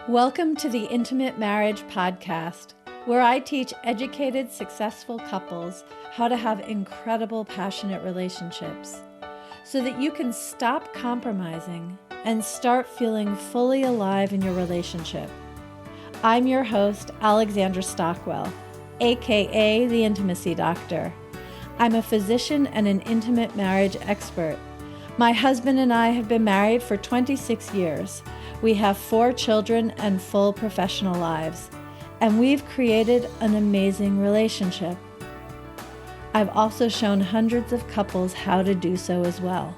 Welcome to the Intimate Marriage Podcast, where I teach educated, successful couples how to have incredible, passionate relationships so that you can stop compromising and start feeling fully alive in your relationship. I'm your host, Alexandra Stockwell, aka the Intimacy Doctor. I'm a physician and an intimate marriage expert. My husband and I have been married for 26 years. We have 4 children and full professional lives, and we've created an amazing relationship. I've also shown hundreds of couples how to do so as well.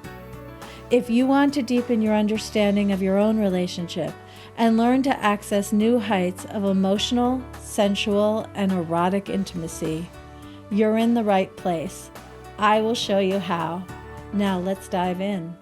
If you want to deepen your understanding of your own relationship and learn to access new heights of emotional, sensual, and erotic intimacy, you're in the right place. I will show you how. Now let's dive in.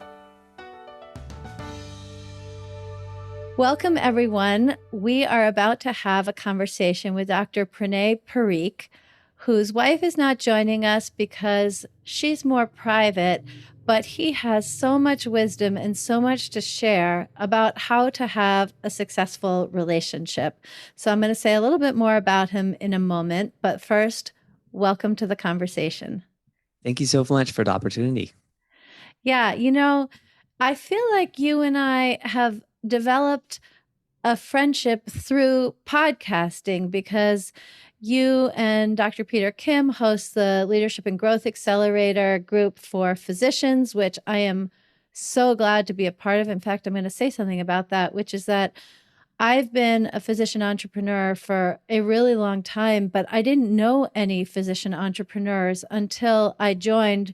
Welcome, everyone. We are about to have a conversation with Dr. Pranay Parikh, whose wife is not joining us because she's more private, but he has so much wisdom and so much to share about how to have a successful relationship. So I'm going to say a little bit more about him in a moment, but first, welcome to the conversation. Thank you so much for the opportunity. Yeah, I feel like you and I have developed a friendship through podcasting because you and Dr. Peter Kim host the Leadership and Growth Accelerator group for physicians, which I am so glad to be a part of. In fact, I'm going to say something about that, which is that I've been a physician entrepreneur for a really long time, but I didn't know any physician entrepreneurs until I joined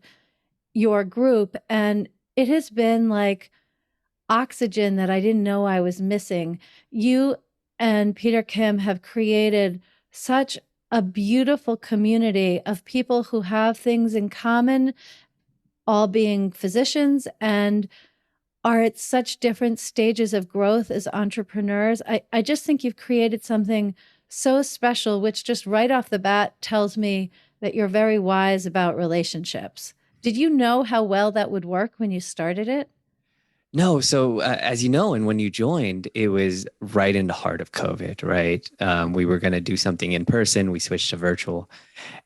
your group. And it has been like oxygen that I didn't know I was missing. You and Peter Kim have created such a beautiful community of people who have things in common, all being physicians, and are at such different stages of growth as entrepreneurs. I just think you've created something so special, which just right off the bat tells me that you're very wise about relationships. Did you know how well that would work when you started it? No, so as you know, and when you joined, it was right in the heart of COVID, right? We were going to do something in person. We switched to virtual.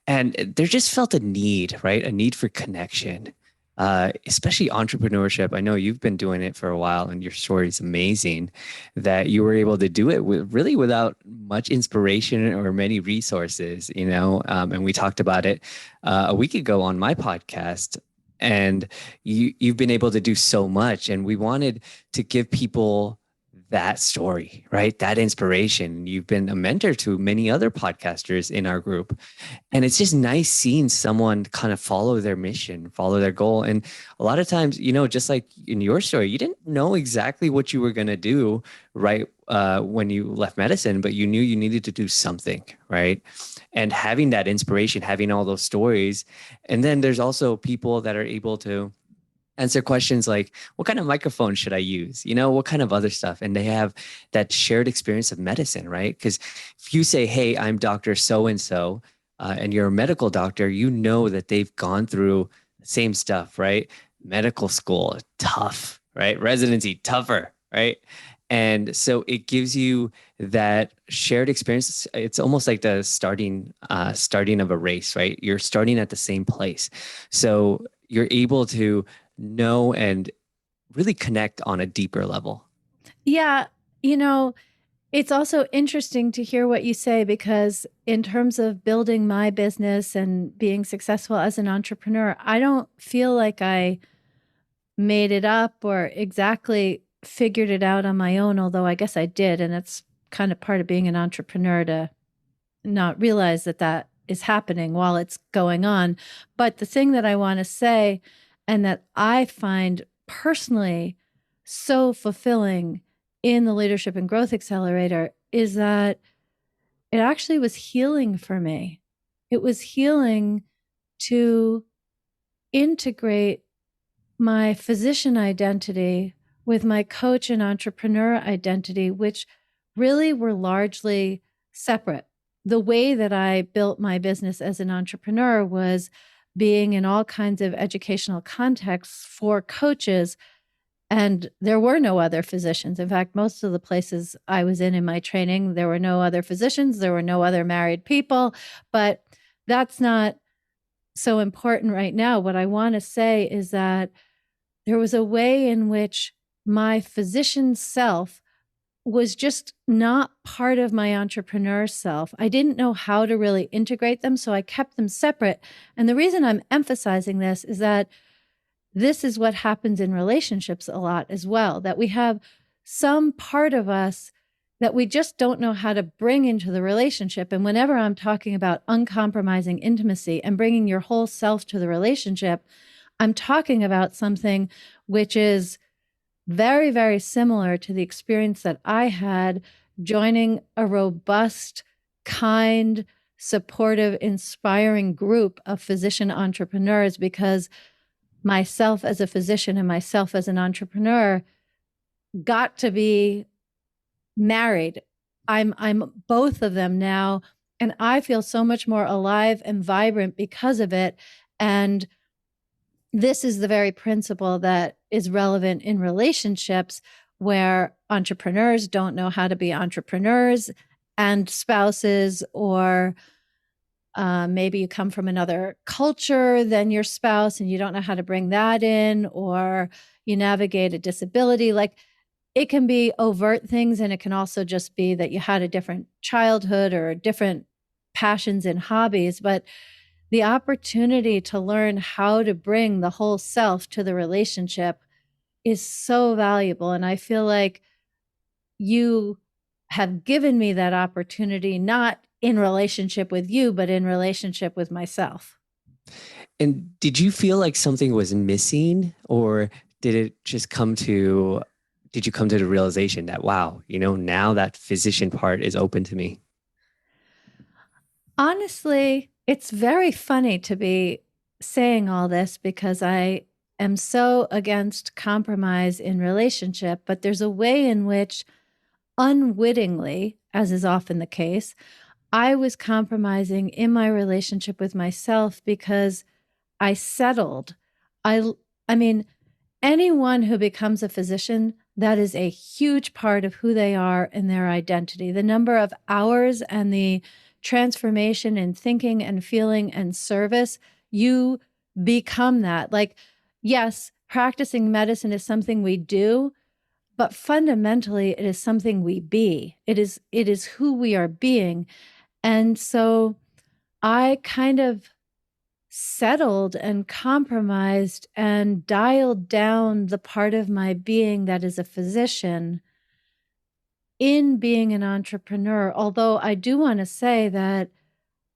And there just felt a need, right? A need for connection, especially entrepreneurship. I know you've been doing it for a while and your story is amazing that you were able to do it really without much inspiration or many resources, and we talked about it a week ago on my podcast. And you've been able to do so much. And we wanted to give people that story, right? That inspiration. You've been a mentor to many other podcasters in our group. And it's just nice seeing someone kind of follow their mission, follow their goal. And a lot of times, just like in your story, you didn't know exactly what you were going to do, right? When you left medicine, but you knew you needed to do something, right? And having that inspiration, having all those stories. And then there's also people that are able to answer questions like, what kind of microphone should I use? What kind of other stuff? And they have that shared experience of medicine, right? Because if you say, hey, I'm Dr. So-and-so, and you're a medical doctor, you know that they've gone through the same stuff, right? Medical school, tough, right? Residency, tougher, right? And so it gives you that shared experience. It's almost like the starting of a race, right? You're starting at the same place. So you're able to know and really connect on a deeper level. Yeah. It's also interesting to hear what you say, because in terms of building my business and being successful as an entrepreneur, I don't feel like I made it up or exactly figured it out on my own, although I guess I did. And it's kind of part of being an entrepreneur to not realize that that is happening while it's going on. But the thing that I want to say, and that I find personally so fulfilling in the Leadership and Growth Accelerator, is that it actually was healing for me. It was healing to integrate my physician identity with my coach and entrepreneur identity, which really were largely separate. The way that I built my business as an entrepreneur was being in all kinds of educational contexts for coaches And there were no other physicians. In fact, most of the places I was in my training, there were no other physicians, there were no other married people. But that's not so important right now. What I want to say is that there was a way in which my physician self was just not part of my entrepreneur self. I didn't know how to really integrate them, so I kept them separate. And the reason I'm emphasizing this is that this is what happens in relationships a lot as well, that we have some part of us that we just don't know how to bring into the relationship. And whenever I'm talking about uncompromising intimacy and bringing your whole self to the relationship, I'm talking about something which is very, very similar to the experience that I had joining a robust, kind, supportive, inspiring group of physician entrepreneurs, because myself as a physician and myself as an entrepreneur got to be married. I'm both of them now, and I feel so much more alive and vibrant because of it. And this is the very principle that is relevant in relationships, where entrepreneurs don't know how to be entrepreneurs and spouses, or maybe you come from another culture than your spouse and you don't know how to bring that in, or you navigate a disability. Like, it can be overt things, and it can also just be that you had a different childhood or different passions and hobbies. But the opportunity to learn how to bring the whole self to the relationship is so valuable. And I feel like you have given me that opportunity, not in relationship with you, but in relationship with myself. And did you feel like something was missing, or did it just come to, did you come to the realization that, wow, now that physician part is open to me? Honestly, it's very funny to be saying all this, because I am so against compromise in relationship, but there's a way in which unwittingly, as is often the case, I was compromising in my relationship with myself because I settled. I I mean, anyone who becomes a physician, that is a huge part of who they are and their identity. The number of hours and the transformation in thinking and feeling and service, you become that. Like, yes, practicing medicine is something we do, but fundamentally it is something we be. It is who we are being. And so I kind of settled and compromised and dialed down the part of my being that is a physician in being an entrepreneur. Although I do want to say that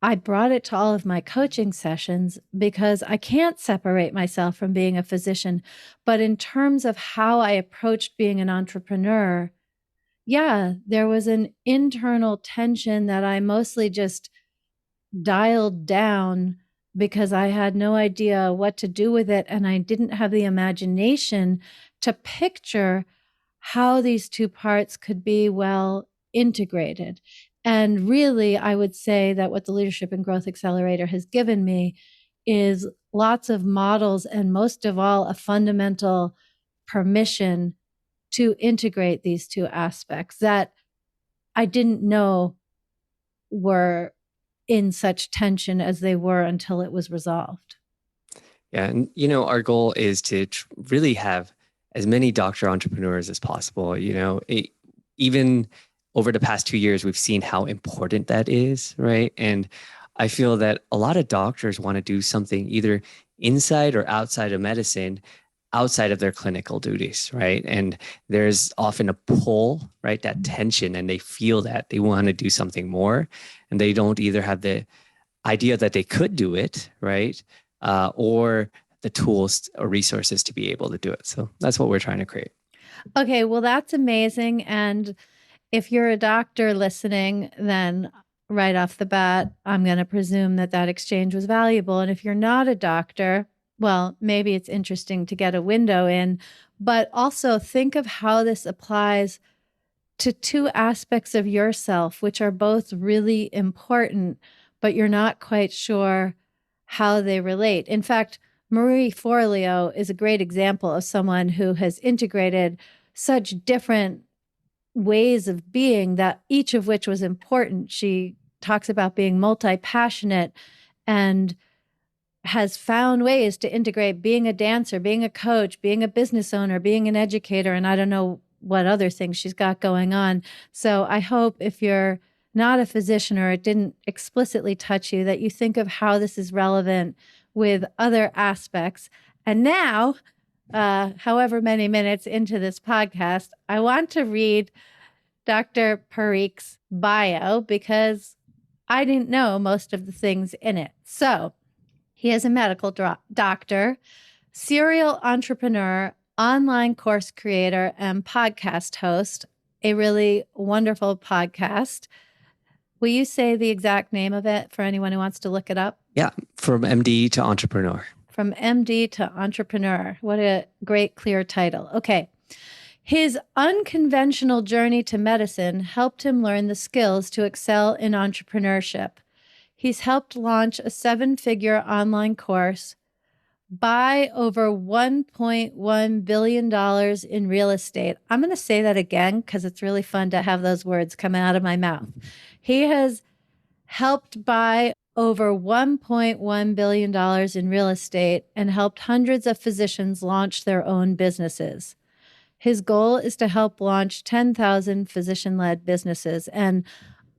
I brought it to all of my coaching sessions, because I can't separate myself from being a physician. But in terms of how I approached being an entrepreneur, yeah, there was an internal tension that I mostly just dialed down because I had no idea what to do with it. And I didn't have the imagination to picture how these two parts could be well integrated. And really, I would say that what the Leadership and Growth Accelerator has given me is lots of models, and most of all, a fundamental permission to integrate these two aspects that I didn't know were in such tension as they were until it was resolved. Yeah. And, our goal is to really have as many doctor entrepreneurs as possible. Even over the past 2 years, we've seen how important that is, right? And I feel that a lot of doctors want to do something either inside or outside of medicine, outside of their clinical duties, right? And there's often a pull, right? That tension, and they feel that they want to do something more, and they don't either have the idea that they could do it, right? Or the tools or resources to be able to do it. So that's what we're trying to create. Okay, well, that's amazing. And if you're a doctor listening, then right off the bat, I'm going to presume that that exchange was valuable. And if you're not a doctor, well, maybe it's interesting to get a window in, but also think of how this applies to two aspects of yourself, which are both really important, but you're not quite sure how they relate. In fact, Marie Forleo is a great example of someone who has integrated such different ways of being, that each of which was important. She talks about being multi passionate and has found ways to integrate being a dancer, being a coach, being a business owner, being an educator, and I don't know what other things she's got going on. So I hope if you're not a physician or it didn't explicitly touch you, that you think of how this is relevant with other aspects. And now, however many minutes into this podcast, I want to read Dr. Parikh's bio because I didn't know most of the things in it. So he is a medical doctor, serial entrepreneur, online course creator, and podcast host, a really wonderful podcast. Will you say the exact name of it for anyone who wants to look it up? Yeah, from MD to entrepreneur. From MD to entrepreneur. What a great, clear title. Okay. His unconventional journey to medicine helped him learn the skills to excel in entrepreneurship. He's helped launch a 7-figure online course, buy over $1.1 billion in real estate. I'm going to say that again because it's really fun to have those words come out of my mouth. He has helped buy over $1.1 billion in real estate and helped hundreds of physicians launch their own businesses. His goal is to help launch 10,000 physician-led businesses. And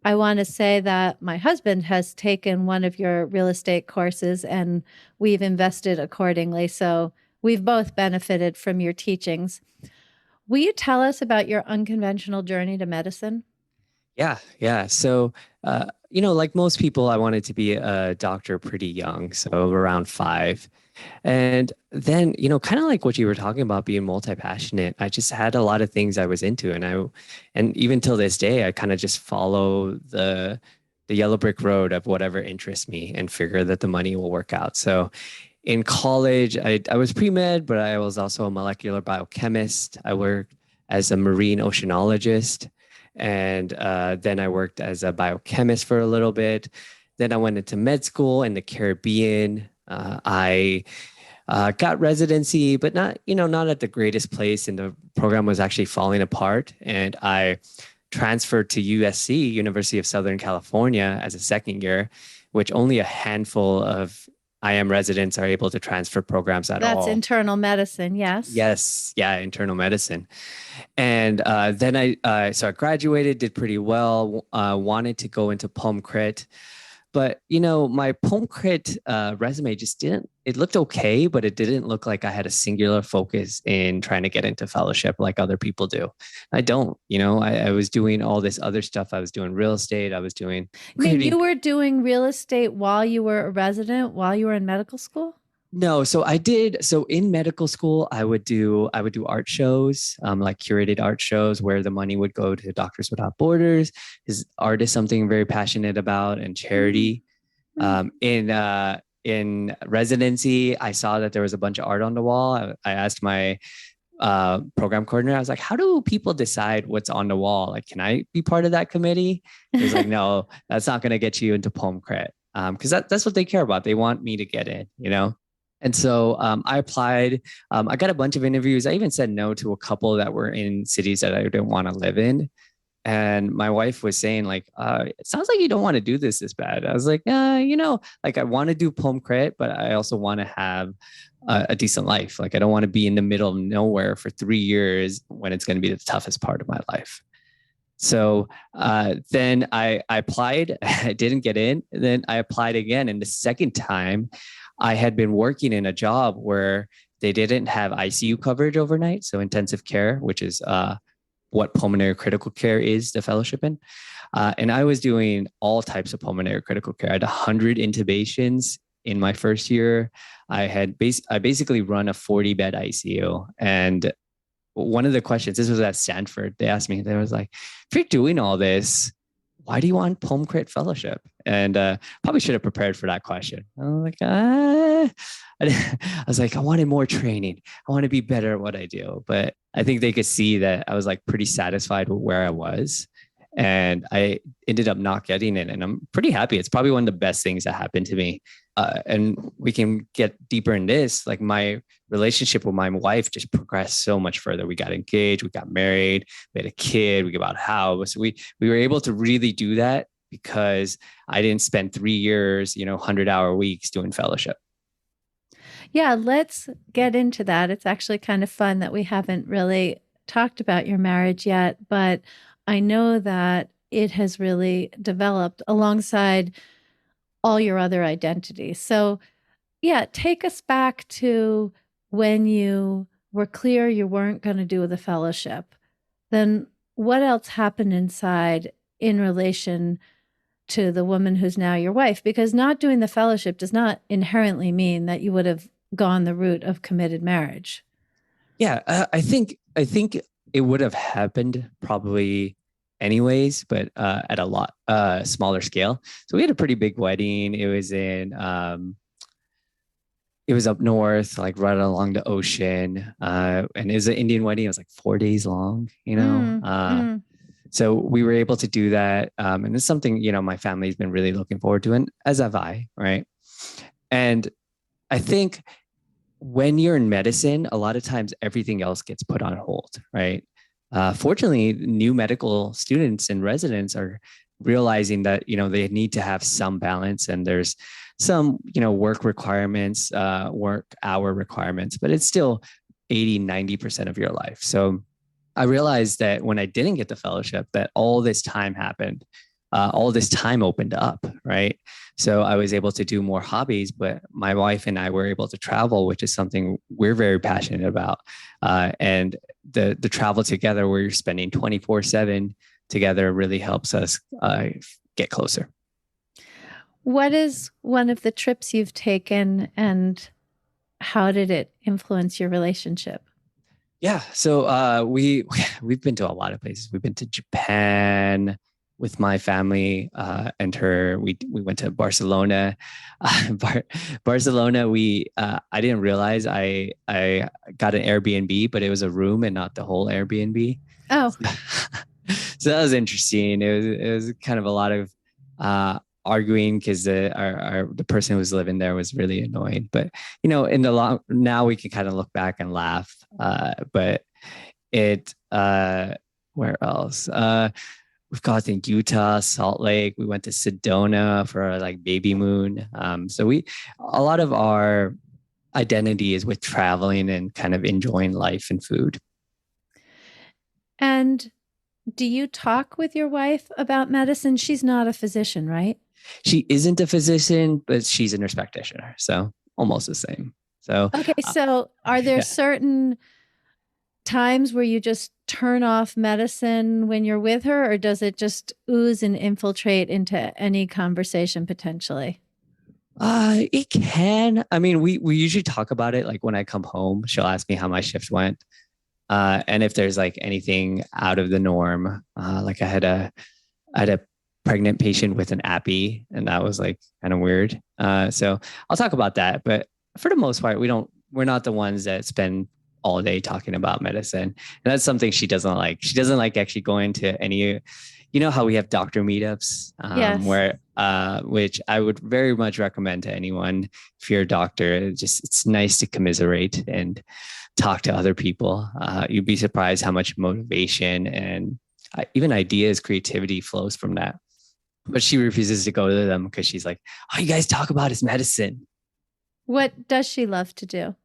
I want to say that my husband has taken one of your real estate courses and we've invested accordingly. So we've both benefited from your teachings. Will you tell us about your unconventional journey to medicine? Yeah. So, like most people, I wanted to be a doctor pretty young, so around 5. And then, kind of like what you were talking about, being multi-passionate, I just had a lot of things I was into, and even till this day, I kind of just follow the yellow brick road of whatever interests me and figure that the money will work out. So in college, I was pre-med, but I was also a molecular biochemist. I worked as a marine oceanologist. And then I worked as a biochemist for a little bit. Then I went into med school in the Caribbean. I got residency, but not at the greatest place. And the program was actually falling apart. And I transferred to USC, University of Southern California, as a second year, which only a handful of IM residents are able to transfer programs at all. That's internal medicine, yes. Yes, yeah, internal medicine. And then I graduated, did pretty well, wanted to go into Palm Crit. But, my Palm Crit resume it looked okay, but it didn't look like I had a singular focus in trying to get into fellowship like other people do. I don't, I was doing all this other stuff. I was doing real estate. I was doing. I mean, you were doing real estate while you were a resident, while you were in medical school? No, so I did. So in medical school, I would do art shows, like curated art shows where the money would go to Doctors Without Borders. Because art is something I'm very passionate about, and charity. In residency, I saw that there was a bunch of art on the wall. I asked my program coordinator, I was like, how do people decide what's on the wall? Like, can I be part of that committee? He was like, no, that's not going to get you into Palm Crit. Because that's what they care about. They want me to get in, And so I applied. I got a bunch of interviews. I even said no to a couple that were in cities that I didn't want to live in. And my wife was saying, like, it sounds like you don't want to do this bad. I was like, like I want to do Palm Crit, but I also want to have a decent life. Like, I don't want to be in the middle of nowhere for 3 years when it's going to be the toughest part of my life. So then I applied. I didn't get in. And then I applied again. And the second time, I had been working in a job where they didn't have ICU coverage overnight, so intensive care, which is what pulmonary critical care is, the fellowship in. And I was doing all types of pulmonary critical care. I had 100 intubations in my first year. I basically run a 40-bed ICU. And one of the questions, this was at Stanford, they asked me, they was like, if you're doing all this, why do you want Palm Crit fellowship? And probably should have prepared for that question. I was like, I wanted more training. I want to be better at what I do. But I think they could see that I was like pretty satisfied with where I was. and I ended up not getting it. And I'm pretty happy. It's probably one of the best things that happened to me. And we can get deeper in this. Like my relationship with my wife just progressed so much further. We got engaged, we got married, we had a kid, we bought a house. We were able to really do that because I didn't spend 3 years, 100-hour weeks doing fellowship. Yeah, let's get into that. It's actually kind of fun that we haven't really talked about your marriage yet, but I know that it has really developed alongside all your other identities. So, yeah, take us back to when you were clear you weren't going to do the fellowship. Then what else happened inside in relation to the woman who's now your wife? Because not doing the fellowship does not inherently mean that you would have gone the route of committed marriage. Yeah, I think it would have happened probably anyways, but at a lot smaller scale. So we had a pretty big wedding. It was up north, like right along the ocean. And it was an Indian wedding. It was like 4 days long, Mm, mm. So we were able to do that. And it's something, my family's been really looking forward to, and as have I, right? And I think when you're in medicine, a lot of times everything else gets put on hold, right? Fortunately, new medical students and residents are realizing that they need to have some balance, and there's some work requirements, work hour requirements, but it's still 80-90% of your life. So I realized that when I didn't get the fellowship, that all this time happened, all this time opened up, right? So I was able to do more hobbies, but my wife and I were able to travel, which is something we're very passionate about. And the travel together, where you're spending 24/7 together, really helps us get closer. What is one of the trips you've taken and how did it influence your relationship? Yeah, so we've been to a lot of places. We've been to Japan with my family and her. We went to Barcelona. Barcelona. I didn't realize I got an Airbnb, but it was a room and not the whole Airbnb. Oh, So that was interesting. It was kind of a lot of arguing because the person who was living there was really annoyed. But in the long now we can kind of look back and laugh. But it where else? We've got in Utah, Salt Lake. We went to Sedona for like baby moon. So a lot of our identity is with traveling and kind of enjoying life and food. and do you talk with your wife about medicine? She's not a physician, right? She isn't a physician, but she's a nurse practitioner, so almost the same. So Okay, uh, so are there yeah. certain times where you just turn off medicine when you're with her, or does it just ooze and infiltrate into any conversation potentially? It can. I mean, we usually talk about it. Like when I come home, she'll ask me how my shift went, and if there's like anything out of the norm. Like I had a pregnant patient with an appy, and that was like kind of weird. So I'll talk about that, but for the most part, we're not the ones that spend all day talking about medicine, and that's something she doesn't like. She doesn't like actually going to any. You know how we have doctor meetups, Yes. where which I would very much recommend to anyone. If you're a doctor, it's nice to commiserate and talk to other people. You'd be surprised how much motivation and even ideas, creativity flows from that. But she refuses to go to them because she's like, "All you guys talk about is medicine." What does she love to do?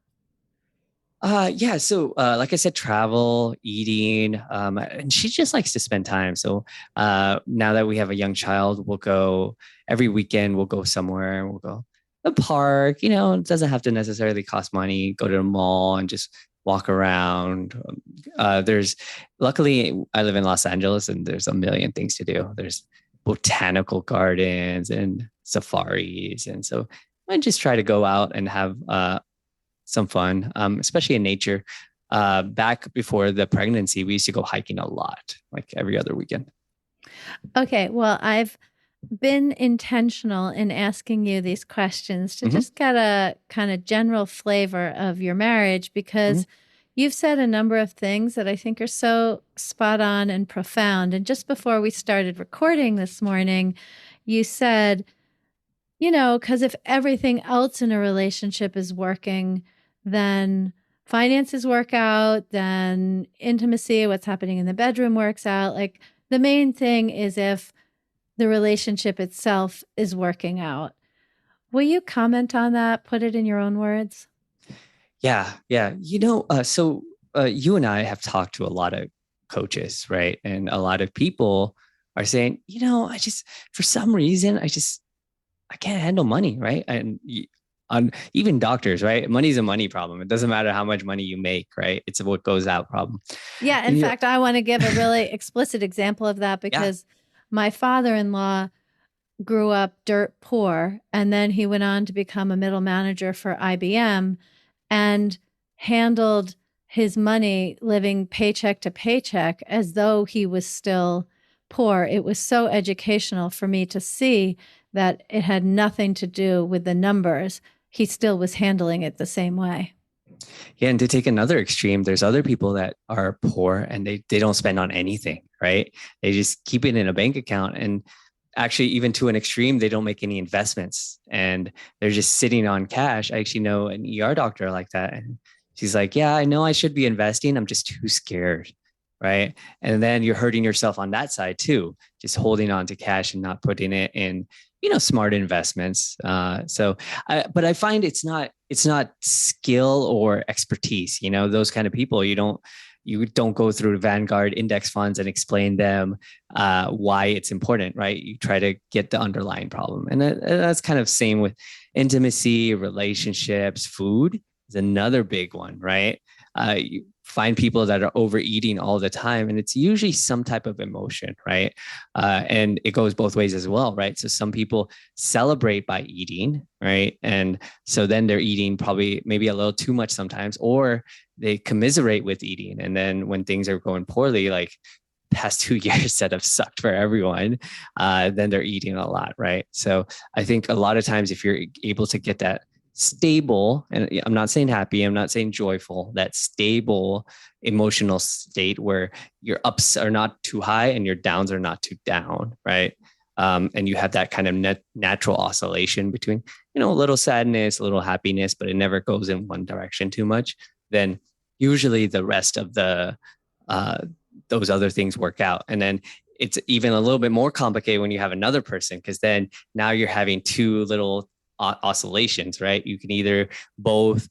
Yeah. So, like I said, travel, eating, and she just likes to spend time. So, now that we have a young child, we'll go every weekend. We'll go somewhere. We'll go to the park. It doesn't have to necessarily cost money. Go to the mall and just walk around. Luckily, I live in Los Angeles, and there's a million things to do. There's botanical gardens and safaris, and so I just try to go out and have some fun, especially in nature. Back before the pregnancy, we used to go hiking a lot, like every other weekend. Okay, well, I've been intentional in asking you these questions to Mm-hmm, just get a kind of general flavor of your marriage mm-hmm, because You've said a number of things that I think are so spot on and profound. And just before we started recording this morning, you said, because if everything else in a relationship is working, then finances work out, then intimacy, what's happening in the bedroom works out. Like the main thing is if the relationship itself is working out. Will you comment on that? Put it in your own words. Yeah, yeah. You and I have talked to a lot of coaches, right? And a lot of people are saying, for some reason, I can't handle money, right? And on even doctors, right? Money's a money problem. It doesn't matter how much money you make, right? It's a what goes out problem. Yeah, in And fact, I want to give a really explicit example of that yeah, because my father-in-law grew up dirt poor, and then he went on to become a middle manager for IBM and handled his money living paycheck to paycheck as though he was still poor. It was so educational for me to see that it had nothing to do with the numbers. He still was handling it the same way. yeah. And to take another extreme, there's other people that are poor and they don't spend on anything, right? They just keep it in a bank account. And actually, even to an extreme, they don't make any investments and they're just sitting on cash. I actually know an ER doctor like that. And she's like, yeah, I know I should be investing. I'm just too scared. Right. And then you're hurting yourself on that side too, just holding on to cash and not putting it in, smart investments. But I find it's not skill or expertise, those kind of people, you don't go through Vanguard index funds and explain them why it's important, right? You try to get the underlying problem. And that's kind of same with intimacy, relationships, food is another big one, right? You find people that are overeating all the time, and it's usually some type of emotion, right? And it goes both ways as well, right? So some people celebrate by eating, right? And so then they're eating probably maybe a little too much sometimes, or they commiserate with eating. And then when things are going poorly, like past 2 years that have sucked for everyone, then they're eating a lot, right? So I think a lot of times if you're able to get that stable, and I'm not saying happy, I'm not saying joyful, that stable emotional state where your ups are not too high and your downs are not too down, right? And you have that kind of natural oscillation between, a little sadness, a little happiness, but it never goes in one direction too much. Then usually the rest of the uh, those other things work out. And then it's even a little bit more complicated when you have another person, because then now you're having two little oscillations, right? You can either both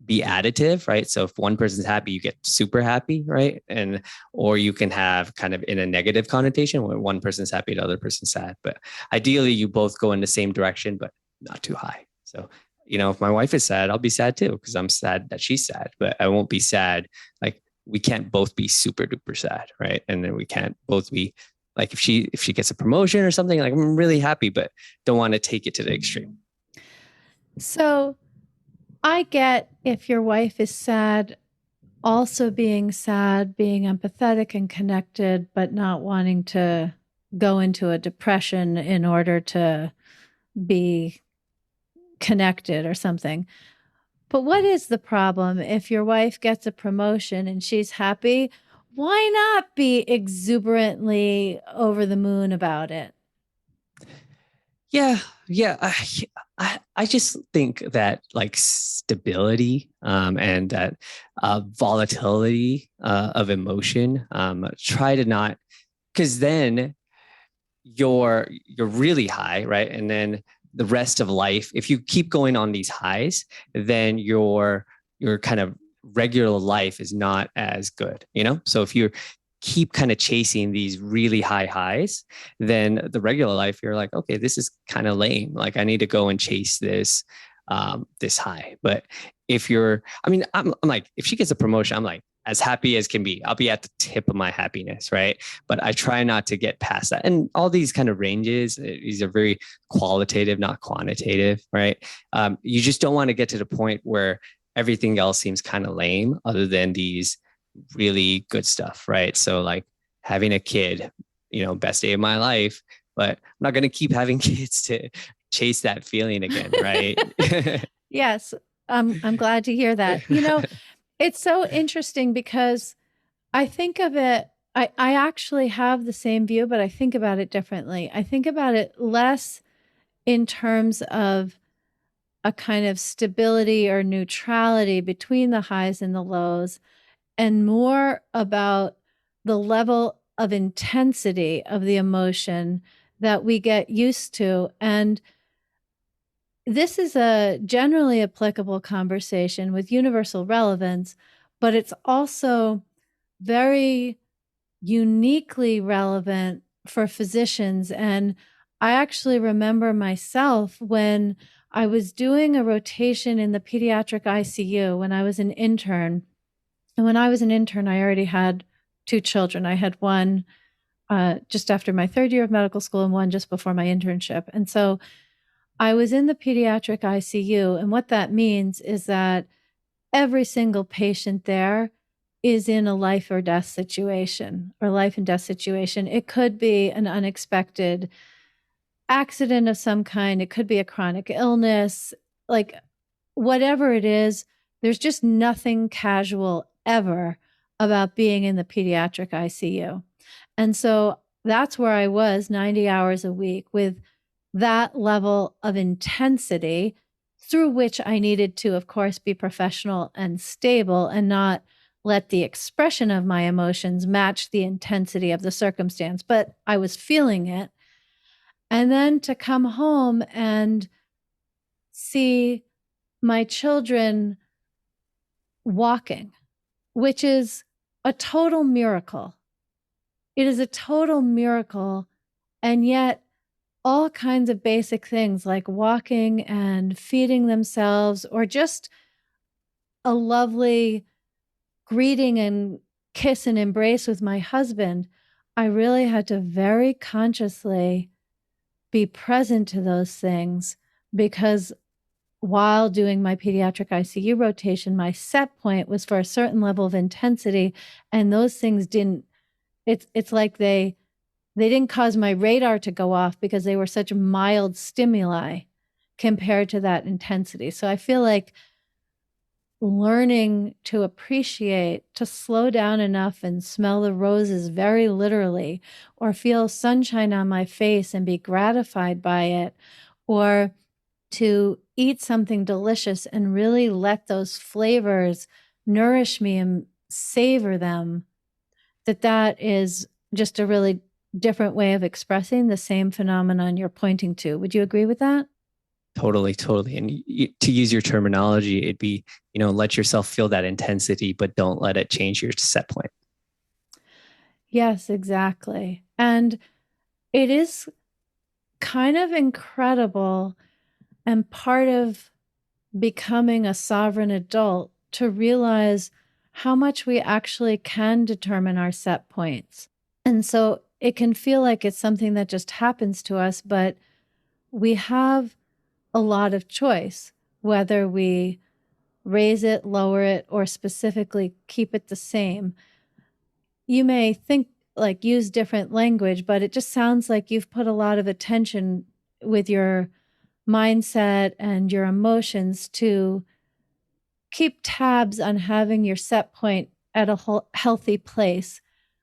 be additive, right? So if one person's happy, you get super happy, right? And or you can have kind of in a negative connotation where one person's happy, the other person's sad. But ideally, you both go in the same direction, but not too high. So if my wife is sad, I'll be sad too because I'm sad that she's sad, but I won't be sad. Like we can't both be super duper sad, right? And then we can't both be like if she gets a promotion or something, like I'm really happy, but don't want to take it to the extreme. So I get if your wife is sad, also being sad, being empathetic and connected, but not wanting to go into a depression in order to be connected or something. But what is the problem if your wife gets a promotion and she's happy? Why not be exuberantly over the moon about it? Yeah, yeah. I just think that like stability and that volatility of emotion. Try to not, because then you're really high, right? And then the rest of life, if you keep going on these highs, then your kind of regular life is not as good. So if you keep kind of chasing these really high highs, then the regular life, you're like, okay, this is kind of lame. Like I need to go and chase this high. But I'm like, if she gets a promotion, I'm like as happy as can be. I'll be at the tip of my happiness, right? But I try not to get past that. And all these kind of ranges, these are very qualitative, not quantitative, right? You just don't want to get to the point where everything else seems kind of lame other than these really good stuff, right? So like having a kid, best day of my life, but I'm not going to keep having kids to chase that feeling again, right? Yes, I'm glad to hear that. It's so interesting because I think of it, I actually have the same view, but I think about it differently. I think about it less in terms of a kind of stability or neutrality between the highs and the lows, and more about the level of intensity of the emotion that we get used to. And this is a generally applicable conversation with universal relevance, but it's also very uniquely relevant for physicians. And I actually remember myself when I was doing a rotation in the pediatric ICU when I was an intern. And when I was an intern, I already had two children. I had one just after my third year of medical school and one just before my internship. And so I was in the pediatric ICU. And what that means is that every single patient there is in a life or death situation or life and death situation. It could be an unexpected accident of some kind, it could be a chronic illness, like whatever it is, there's just nothing casual ever about being in the pediatric ICU. And so that's where I was 90 hours a week with that level of intensity through which I needed to, of course, be professional and stable and not let the expression of my emotions match the intensity of the circumstance. But I was feeling it. And then to come home and see my children walking, which is a total miracle. It is a total miracle. And yet, all kinds of basic things like walking and feeding themselves, or just a lovely greeting and kiss and embrace with my husband, I really had to very consciously be present to those things because while doing my pediatric ICU rotation, my set point was for a certain level of intensity, and those things didn't. It's like they didn't cause my radar to go off because they were such mild stimuli compared to that intensity. So I feel like learning to appreciate, to slow down enough and smell the roses very literally, or feel sunshine on my face and be gratified by it, or to eat something delicious and really let those flavors nourish me and savor them, that is just a really different way of expressing the same phenomenon you're pointing to. Would you agree with that? Totally, totally. And to use your terminology, it'd be, let yourself feel that intensity, but don't let it change your set point. Yes, exactly. And it is kind of incredible and part of becoming a sovereign adult to realize how much we actually can determine our set points. And so it can feel like it's something that just happens to us, but we have a lot of choice, whether we raise it, lower it, or specifically keep it the same. You may think like use different language, but it just sounds like you've put a lot of attention with your mindset and your emotions to keep tabs on having your set point at a healthy place.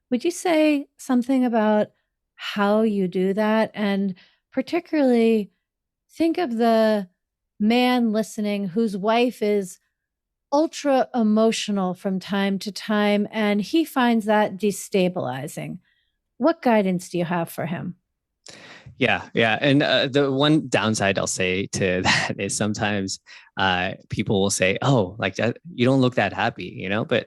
Would you say something about how you do that? And particularly, think of the man listening whose wife is ultra emotional from time to time, and he finds that destabilizing. What guidance do you have for him? Yeah, yeah. And the one downside I'll say to that is sometimes people will say, "Oh, like that, you don't look that happy," But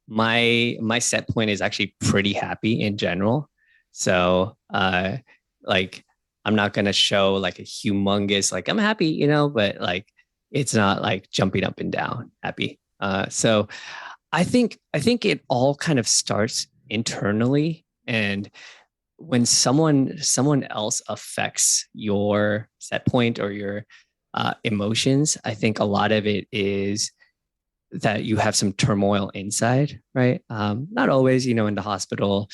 my set point is actually pretty happy in general. So, like, I'm not gonna show like a humongous like I'm happy, but like it's not like jumping up and down happy. So I think it all kind of starts internally, and when someone else affects your set point or your emotions, I think a lot of it is that you have some turmoil inside, right? Not always, in the hospital,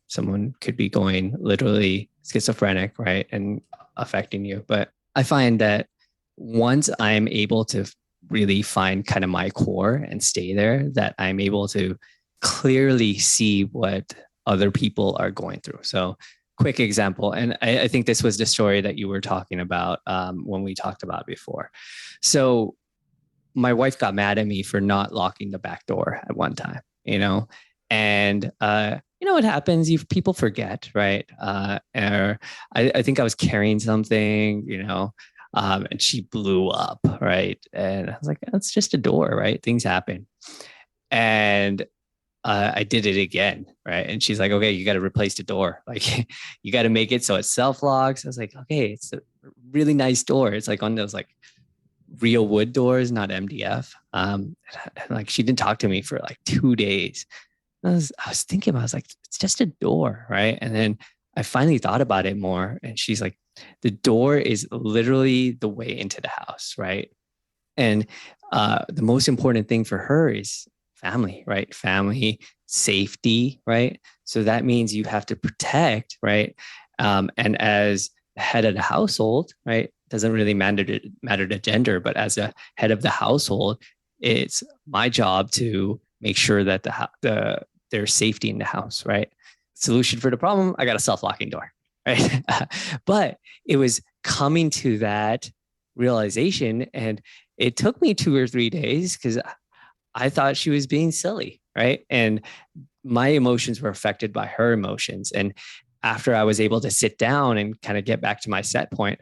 someone could be going literally schizophrenic, right, and affecting you. But I find that once I'm able to really find kind of my core and stay there, that I'm able to clearly see what other people are going through. So, quick example, and I think this was the story that you were talking about when we talked about before. So, my wife got mad at me for not locking the back door at one time, and what happens? People forget, right? Or I think I was carrying something, and she blew up, right? And I was like, it's just a door, right? Things happen. And I did it again, right? And she's like, okay, you got to replace the door. Like, you got to make it so it self locks. I was like, okay, it's a really nice door. It's like on those like real wood doors, not MDF. Like, she didn't talk to me for like 2 days. I was thinking, I was like, it's just a door, right? And then I finally thought about it more, and she's like, the door is literally the way into the house, right? And the most important thing for her is family, right? Family, safety, right? So that means you have to protect, right? And as the head of the household, right? Doesn't really matter the gender, but as a head of the household, it's my job to make sure that there's safety in the house, right? Solution for the problem: I got a self-locking door, right? But it was coming to that realization, and it took me 2 or 3 days because I thought she was being silly, right? And my emotions were affected by her emotions. And after I was able to sit down and kind of get back to my set point,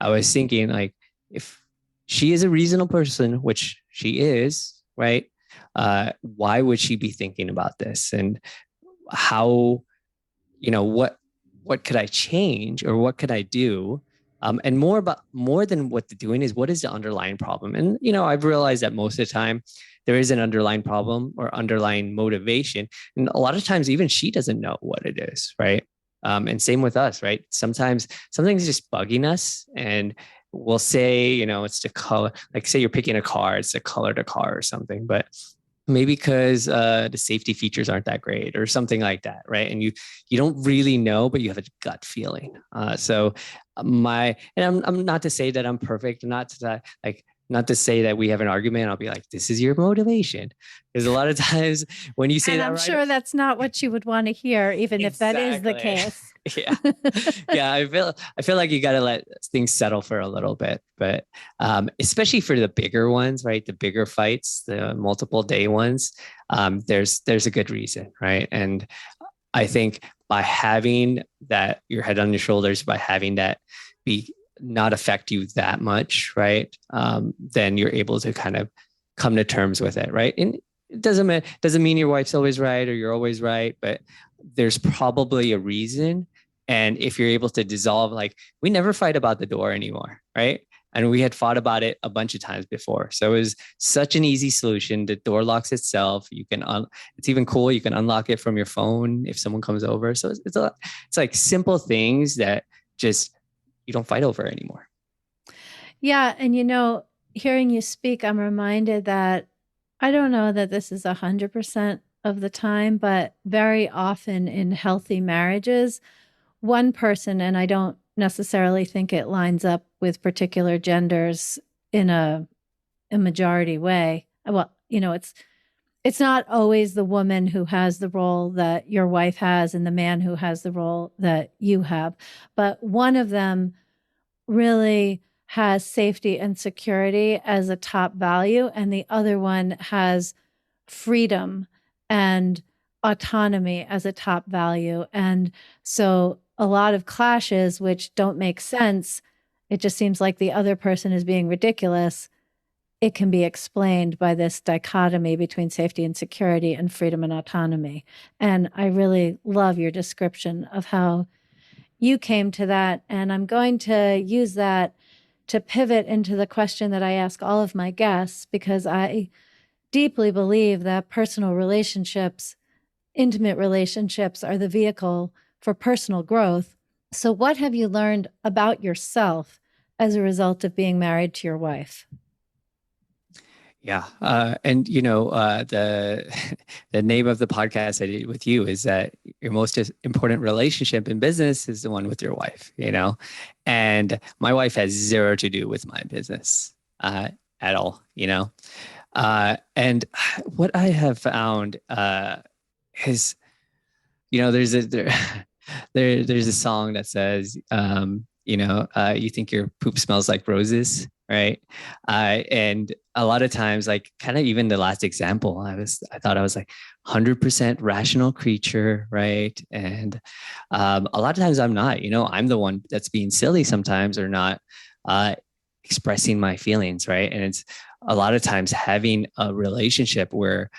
I was thinking, like, if she is a reasonable person, which she is, right? Why would she be thinking about this? And how, what could I change, or what could I do? And more than what the doing is, what is the underlying problem? And I've realized that most of the time there is an underlying problem or underlying motivation, and a lot of times even she doesn't know what it is, right? And same with us, right? Sometimes something's just bugging us, and we'll say, it's the color. Like, say you're picking a car, it's the color of the car or something, but maybe because the safety features aren't that great or something like that, right? And you don't really know, but you have a gut feeling. So I'm not to say that I'm perfect, not to say that we have an argument. I'll be like, this is your motivation, because a lot of times when you say And that, I'm right? sure that's not what you would want to hear, even if that is the Exactly. case. Yeah. Yeah. I feel like you got to let things settle for a little bit, but especially for the bigger ones, right? The bigger fights, the multiple day ones, there's a good reason, right? And I think by having that, your head on your shoulders, by having that be not affect you that much, right? Then you're able to kind of come to terms with it, right? And it doesn't mean your wife's always right or you're always right, but there's probably a reason. And if you're able to dissolve, like, we never fight about the door anymore, right? And we had fought about it a bunch of times before. So it was such an easy solution. The door locks itself. It's even cool. You can unlock it from your phone if someone comes over. So it's like simple things that just you don't fight over anymore. Yeah. And hearing you speak, I'm reminded that I don't know that this is 100% of the time, but very often in healthy marriages, one person, and I don't necessarily think it lines up with particular genders in a majority way. Well, it's not always the woman who has the role that your wife has and the man who has the role that you have, but one of them really has safety and security as a top value, and the other one has freedom and autonomy as a top value. And so a lot of clashes, which don't make sense, it just seems like the other person is being ridiculous. It can be explained by this dichotomy between safety and security and freedom and autonomy. And I really love your description of how you came to that. And I'm going to use that to pivot into the question that I ask all of my guests, because I deeply believe that personal relationships, intimate relationships, are the vehicle for personal growth. So, what have you learned about yourself as a result of being married to your wife? Yeah. And the the name of the podcast I did with you is that your most important relationship in business is the one with your wife, and my wife has zero to do with my business. at all, you know? And what I have found is, there's there's a song that says, you think your poop smells like roses, right? And a lot of times, like kind of even the last example, I thought I was like 100% rational creature, right? And a lot of times I'm not, I'm the one that's being silly sometimes or not uh, expressing my feelings, right? And it's a lot of times having a relationship where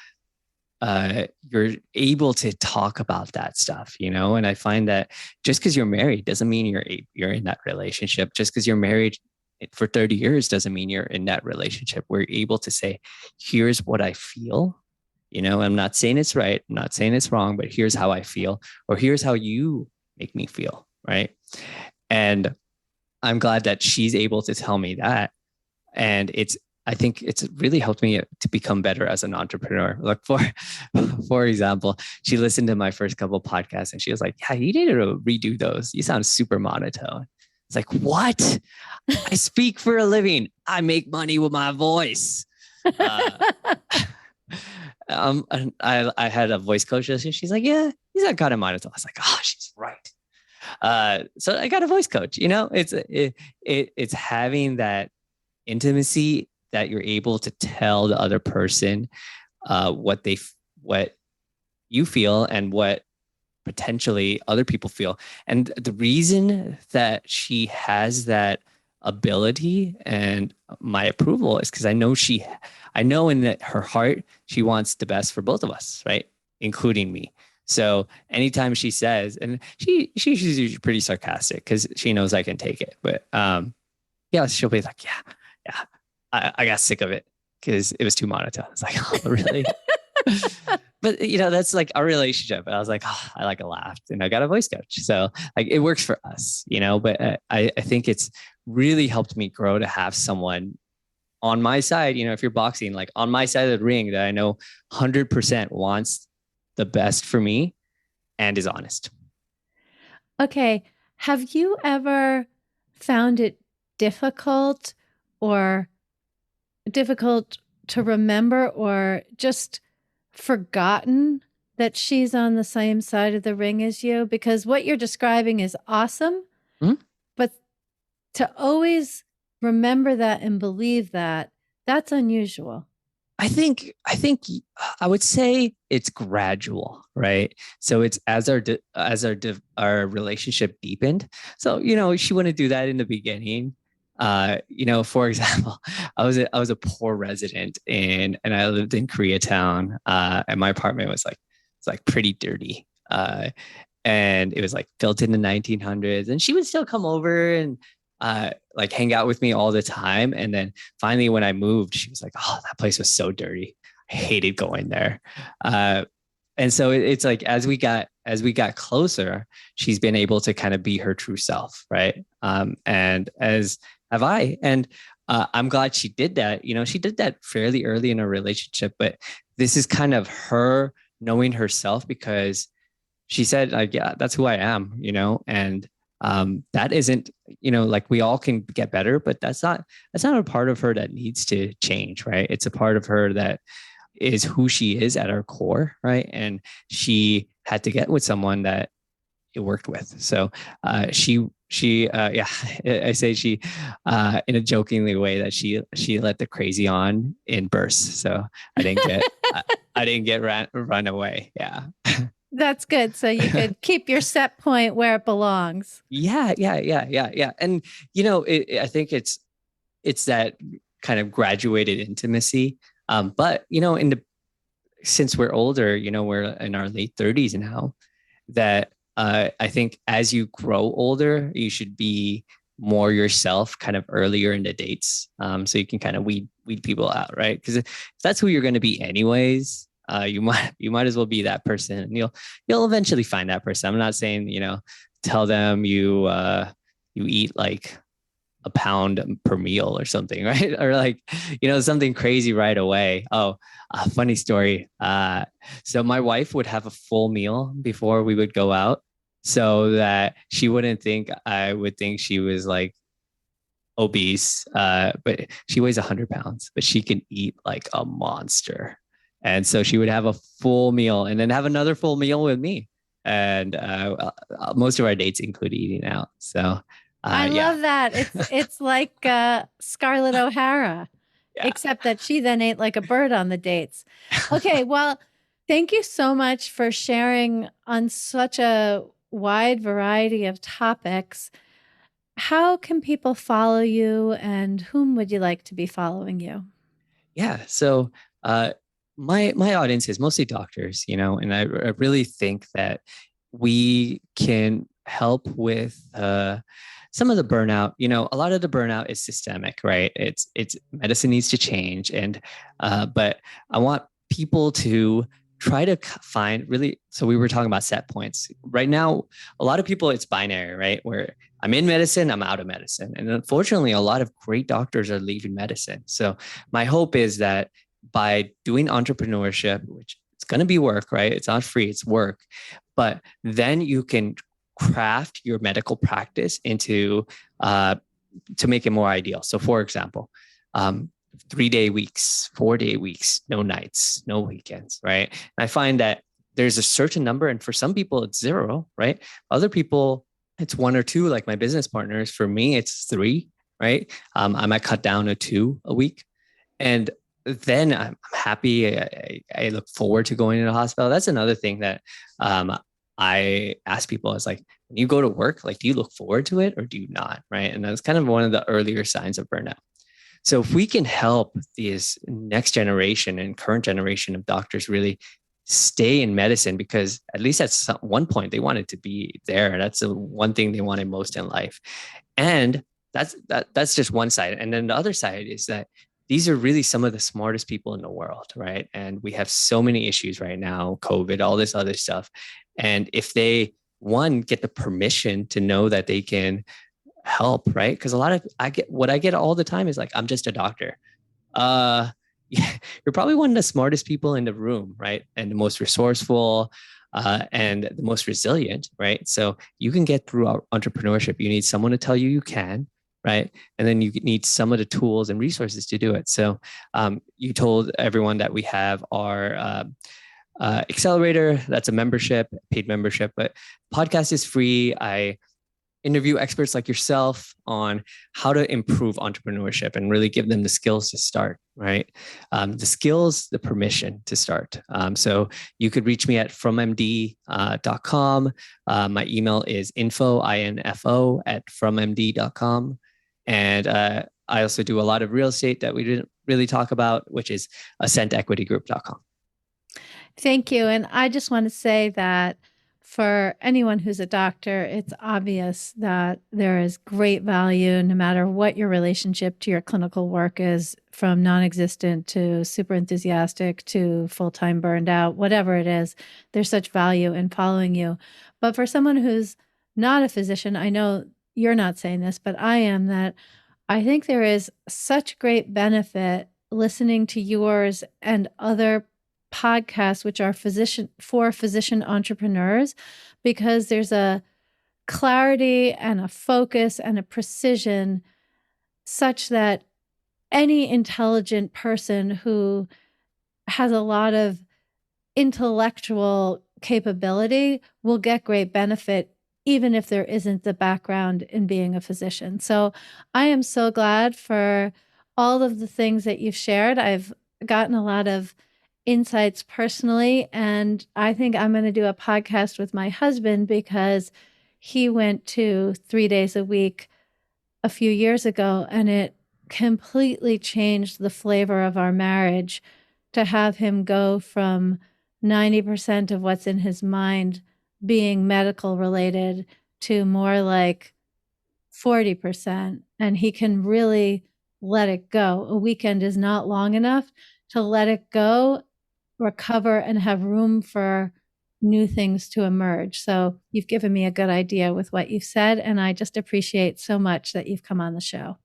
you're able to talk about that stuff, and I find that just because you're married doesn't mean you're in that relationship. Just because you're married for 30 years doesn't mean you're in that relationship. We're able to say, here's what I feel. I'm not saying it's right, I'm not saying it's wrong, but here's how I feel, or here's how you make me feel, right? And I'm glad that she's able to tell me that. And I think it's really helped me to become better as an entrepreneur. Like for example, she listened to my first couple podcasts and she was like, "Yeah, you need to redo those. You sound super monotone." It's like, what? I speak for a living. I make money with my voice. Uh, and I had a voice coach, and she's like, "Yeah, he's not kind of monotone." I was like, "Oh, she's right." So I got a voice coach. It's having that intimacy that you're able to tell the other person what you feel and what potentially other people feel. And the reason that she has that ability and my approval is because I know in her heart she wants the best for both of us, right, including me. So anytime she says, and she's usually pretty sarcastic because she knows I can take it, but yeah, she'll be like, yeah, yeah, I got sick of it because it was too monotone. It's like, oh, really? But that's like our relationship. And I was like, oh, I like a laugh, and I got a voice coach, so like it works for us, But I think it's really helped me grow to have someone on my side. If you're boxing, like on my side of the ring, that I know 100% wants the best for me and is honest. Okay. Have you ever found it difficult or difficult to remember or just forgotten that she's on the same side of the ring as you? Because what you're describing is awesome, Mhm. but to always remember that and believe that, that's unusual. I think I would say it's gradual, right? So it's as our relationship deepened. So she wouldn't do that in the beginning. For example, I was a poor resident and I lived in Koreatown, and my apartment was like pretty dirty. And it was like built in the 1900s, and she would still come over and like hang out with me all the time. And then finally, when I moved, she was like, "Oh, that place was so dirty. I hated going there." And so it's like as we got closer, she's been able to kind of be her true self, right? And as have I. And I'm glad she did that. She did that fairly early in our relationship, but this is kind of her knowing herself because she said, like, yeah, that's who I am, and that isn't, like we all can get better, but that's not a part of her that needs to change, right? It's a part of her that is who she is at her core, right? And she had to get with someone that it worked with. So yeah, I say she in a jokingly way that she let the crazy on in bursts. So I didn't get I didn't get run away. Yeah. That's good. So you could keep your set point where it belongs. Yeah, yeah, yeah, yeah, yeah. And I think it's that kind of graduated intimacy. But since we're older, we're in our late 30s now, that I think as you grow older, you should be more yourself kind of earlier in the dates. So you can kind of weed people out, right? Because if that's who you're going to be anyways, you might as well be that person, and you'll eventually find that person. I'm not saying tell them you eat like a pound per meal or something, right? Or like, something crazy right away. Oh, a funny story. So my wife would have a full meal before we would go out so that she wouldn't think I would think she was like obese, but she weighs 100 pounds, but she can eat like a monster. And so she would have a full meal and then have another full meal with me. And most of our dates include eating out. So, I yeah, love that. It's like Scarlett O'Hara, yeah. except that she then ate like a bird on the dates. Okay, well, thank you so much for sharing on such a wide variety of topics. How can people follow you and whom would you like to be following you? Yeah. So uh, my audience is mostly doctors, and I really think that we can help with some of the burnout. A lot of the burnout is systemic, right? It's medicine needs to change, and but I want people to try to find really. So we were talking about set points. Right now, a lot of people it's binary, right? Where I'm in medicine, I'm out of medicine, and unfortunately, a lot of great doctors are leaving medicine. So my hope is that by doing entrepreneurship, which it's going to be work, right? It's not free, it's work. But then you can craft your medical practice into to make it more ideal. So, for example, 3-day weeks, 4-day weeks, no nights, no weekends, right? And I find that there's a certain number, and for some people, it's zero, right? Other people, it's one or two, like my business partners. For me, it's three, right? I might cut down to 2 a week. And then I'm happy. I look forward to going to the hospital. That's another thing that I ask people is like, when you go to work, like, do you look forward to it or do you not? Right. And that's kind of one of the earlier signs of burnout. So if we can help this next generation and current generation of doctors really stay in medicine, because at least at one point they wanted to be there. That's the one thing they wanted most in life. And that's just one side. And then the other side is that these are really some of the smartest people in the world, right? And we have so many issues right now, COVID, all this other stuff. And if they, one, get the permission to know that they can help, right? Because a lot of I get all the time is like, I'm just a doctor. Uh, you're probably one of the smartest people in the room, right? And the most resourceful, and the most resilient, right? So you can get through entrepreneurship. You need someone to tell you you can, right? And then you need some of the tools and resources to do it. So you told everyone that we have our accelerator. That's a membership, paid membership, but podcast is free. I interview experts like yourself on how to improve entrepreneurship and really give them the skills to start, right? The skills, the permission to start. So you could reach me at FromMD.com. My email is info at FromMD.com. And I also do a lot of real estate that we didn't really talk about, which is AscentEquityGroup.com. Thank you. And I just want to say that for anyone who's a doctor, it's obvious that there is great value no matter what your relationship to your clinical work is, from non existent to super enthusiastic to full time burned out, whatever it is, there's such value in following you. But for someone who's not a physician, I know you're not saying this, but I am, that I think there is such great benefit listening to yours and other podcasts which are physician entrepreneurs, because there's a clarity and a focus and a precision such that any intelligent person who has a lot of intellectual capability will get great benefit, even if there isn't the background in being a physician. So I am so glad for all of the things that you've shared. I've gotten a lot of insights personally, and I think I'm going to do a podcast with my husband because he went to 3 days a week a few years ago, and it completely changed the flavor of our marriage to have him go from 90% of what's in his mind being medical related to more like 40%. And he can really let it go. A weekend is not long enough to let it go, recover, and have room for new things to emerge. So you've given me a good idea with what you've said, and I just appreciate so much that you've come on the show.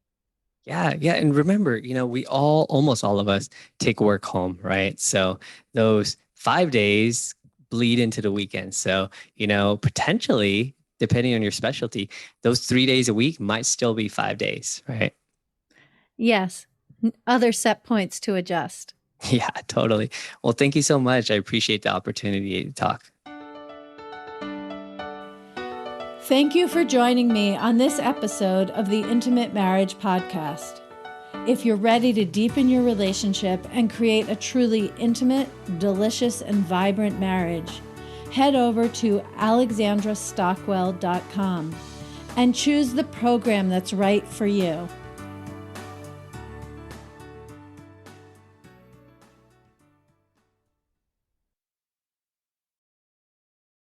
Yeah, yeah. And remember, we all, almost all of us, take work home, right? So those 5 days bleed into the weekend. So, potentially, depending on your specialty, those 3 days a week might still be 5 days, right? Yes. Other set points to adjust. Yeah, totally. Well, thank you so much. I appreciate the opportunity to talk. Thank you for joining me on this episode of the Intimate Marriage Podcast. If you're ready to deepen your relationship and create a truly intimate, delicious, and vibrant marriage, head over to alexandrastockwell.com and choose the program that's right for you.